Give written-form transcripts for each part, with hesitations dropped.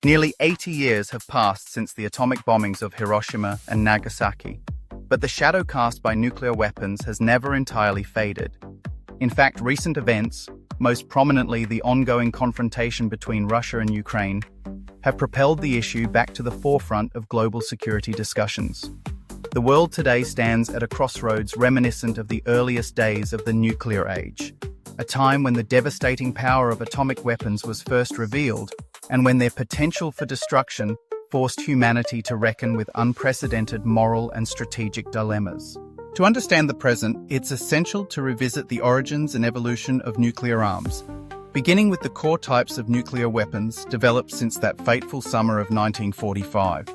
Nearly 80 years have passed since the atomic bombings of Hiroshima and Nagasaki, but the shadow cast by nuclear weapons has never entirely faded. In fact, recent events, most prominently the ongoing confrontation between Russia and Ukraine, have propelled the issue back to the forefront of global security discussions. The world today stands at a crossroads reminiscent of the earliest days of the nuclear age, a time when the devastating power of atomic weapons was first revealed and when their potential for destruction forced humanity to reckon with unprecedented moral and strategic dilemmas. To understand the present, it's essential to revisit the origins and evolution of nuclear arms, beginning with the core types of nuclear weapons developed since that fateful summer of 1945.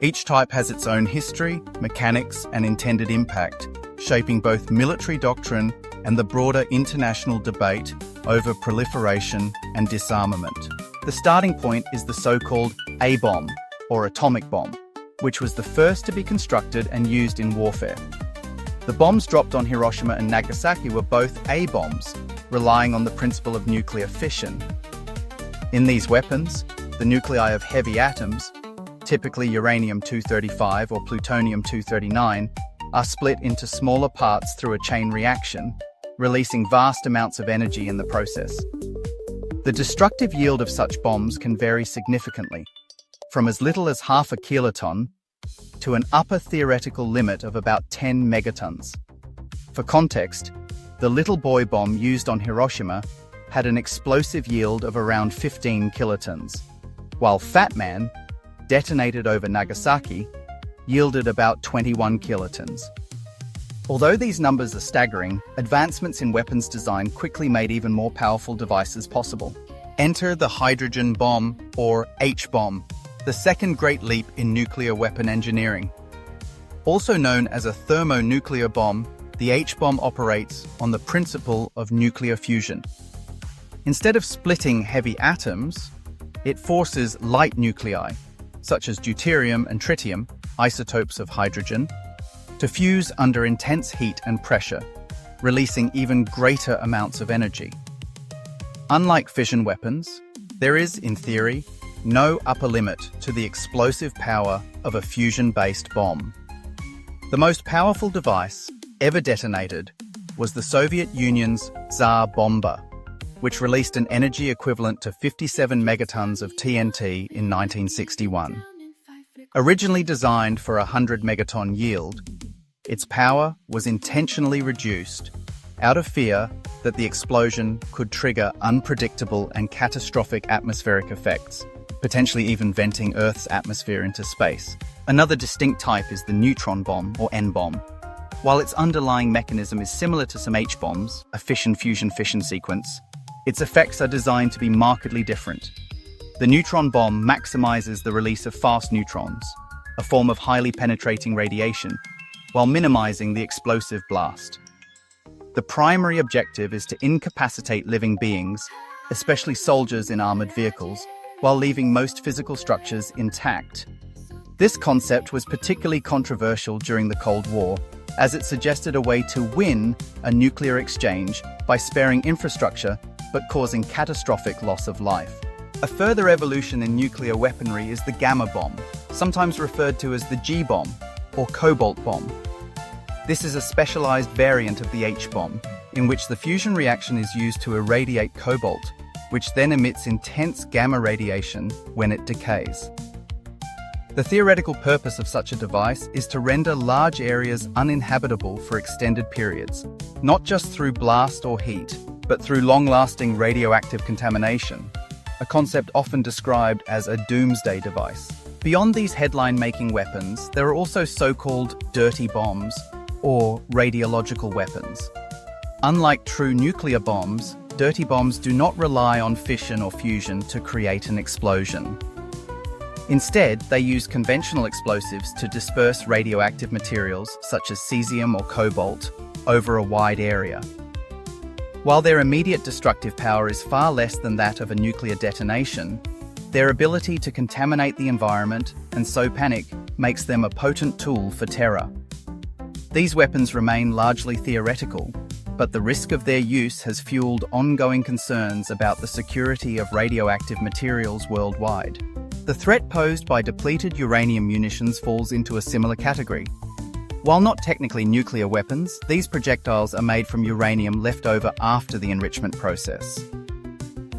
Each type has its own history, mechanics, and intended impact, shaping both military doctrine and the broader international debate over proliferation and disarmament. The starting point is the so-called A-bomb, or atomic bomb, which was the first to be constructed and used in warfare. The bombs dropped on Hiroshima and Nagasaki were both A-bombs, relying on the principle of nuclear fission. In these weapons, the nuclei of heavy atoms, typically uranium-235 or plutonium-239, are split into smaller parts through a chain reaction, releasing vast amounts of energy in the process. The destructive yield of such bombs can vary significantly, from as little as half a kiloton to an upper theoretical limit of about 10 megatons. For context, the little boy bomb used on Hiroshima had an explosive yield of around 15 kilotons, while Fat Man, detonated over Nagasaki, yielded about 21 kilotons. Although these numbers are staggering, advancements in weapons design quickly made even more powerful devices possible. Enter the hydrogen bomb, or H-bomb, the second great leap in nuclear weapon engineering. Also known as a thermonuclear bomb, the H-bomb operates on the principle of nuclear fusion. Instead of splitting heavy atoms, it forces light nuclei, such as deuterium and tritium, isotopes of hydrogen, to fuse under intense heat and pressure, releasing even greater amounts of energy. Unlike fission weapons, there is, in theory, no upper limit to the explosive power of a fusion-based bomb. The most powerful device ever detonated was the Soviet Union's Tsar Bomba, which released an energy equivalent to 57 megatons of TNT in 1961. Originally designed for a 100 megaton yield, its power was intentionally reduced out of fear that the explosion could trigger unpredictable and catastrophic atmospheric effects, potentially even venting Earth's atmosphere into space. Another distinct type is the neutron bomb, or N-bomb. While its underlying mechanism is similar to some H-bombs, a fission-fusion-fission sequence, its effects are designed to be markedly different. The neutron bomb maximizes the release of fast neutrons, a form of highly penetrating radiation, while minimizing the explosive blast. The primary objective is to incapacitate living beings, especially soldiers in armored vehicles, while leaving most physical structures intact. This concept was particularly controversial during the Cold War, as it suggested a way to win a nuclear exchange by sparing infrastructure but causing catastrophic loss of life. A further evolution in nuclear weaponry is the gamma bomb, sometimes referred to as the G-bomb or cobalt bomb. This is a specialized variant of the H-bomb, in which the fusion reaction is used to irradiate cobalt, which then emits intense gamma radiation when it decays. The theoretical purpose of such a device is to render large areas uninhabitable for extended periods, not just through blast or heat, but through long-lasting radioactive contamination, a concept often described as a doomsday device. Beyond these headline-making weapons, there are also so-called dirty bombs, or radiological weapons. Unlike true nuclear bombs, dirty bombs do not rely on fission or fusion to create an explosion. Instead, they use conventional explosives to disperse radioactive materials such as cesium or cobalt over a wide area. While their immediate destructive power is far less than that of a nuclear detonation, their ability to contaminate the environment and sow panic makes them a potent tool for terror. These weapons remain largely theoretical, but the risk of their use has fueled ongoing concerns about the security of radioactive materials worldwide. The threat posed by depleted uranium munitions falls into a similar category. While not technically nuclear weapons, these projectiles are made from uranium left over after the enrichment process.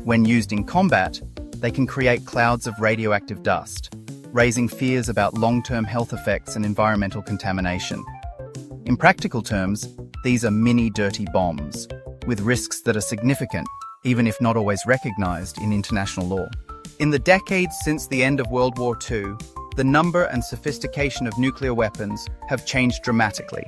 When used in combat, they can create clouds of radioactive dust, raising fears about long-term health effects and environmental contamination. In practical terms, these are mini dirty bombs, with risks that are significant, even if not always recognized in international law. In the decades since the end of World War II, the number and sophistication of nuclear weapons have changed dramatically.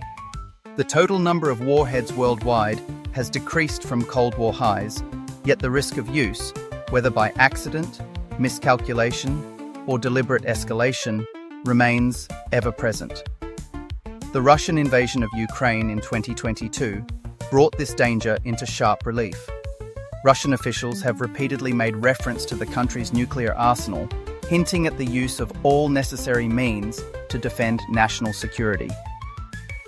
The total number of warheads worldwide has decreased from Cold War highs, yet the risk of use, whether by accident, miscalculation, or deliberate escalation, remains ever present. The Russian invasion of Ukraine in 2022 brought this danger into sharp relief. Russian officials have repeatedly made reference to the country's nuclear arsenal, hinting at the use of all necessary means to defend national security.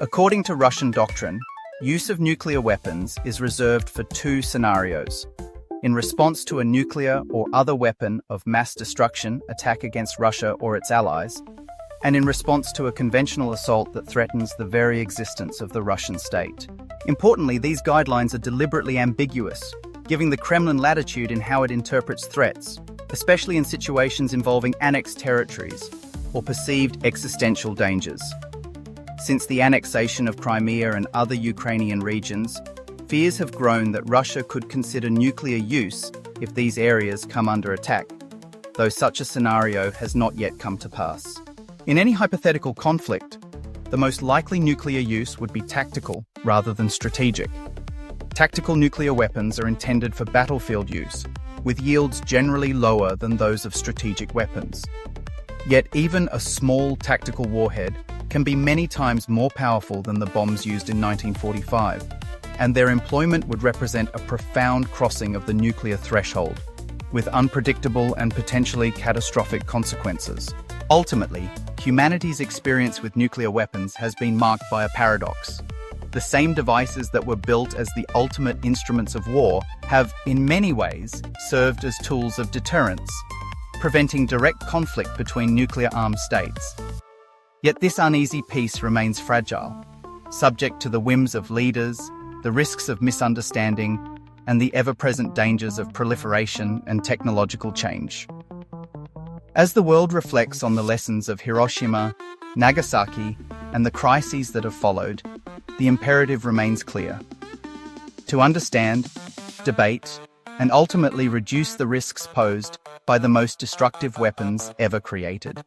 According to Russian doctrine, use of nuclear weapons is reserved for two scenarios: in response to a nuclear or other weapon of mass destruction attack against Russia or its allies, and in response to a conventional assault that threatens the very existence of the Russian state. Importantly, these guidelines are deliberately ambiguous, giving the Kremlin latitude in how it interprets threats, especially in situations involving annexed territories or perceived existential dangers. Since the annexation of Crimea and other Ukrainian regions, fears have grown that Russia could consider nuclear use if these areas come under attack, though such a scenario has not yet come to pass. In any hypothetical conflict, the most likely nuclear use would be tactical rather than strategic. Tactical nuclear weapons are intended for battlefield use, with yields generally lower than those of strategic weapons. Yet even a small tactical warhead can be many times more powerful than the bombs used in 1945, and their employment would represent a profound crossing of the nuclear threshold, with unpredictable and potentially catastrophic consequences. Ultimately, humanity's experience with nuclear weapons has been marked by a paradox. The same devices that were built as the ultimate instruments of war have, in many ways, served as tools of deterrence, preventing direct conflict between nuclear-armed states. Yet this uneasy peace remains fragile, subject to the whims of leaders, the risks of misunderstanding, and the ever-present dangers of proliferation and technological change. As the world reflects on the lessons of Hiroshima, Nagasaki, and the crises that have followed, the imperative remains clear: to understand, debate, and ultimately reduce the risks posed by the most destructive weapons ever created.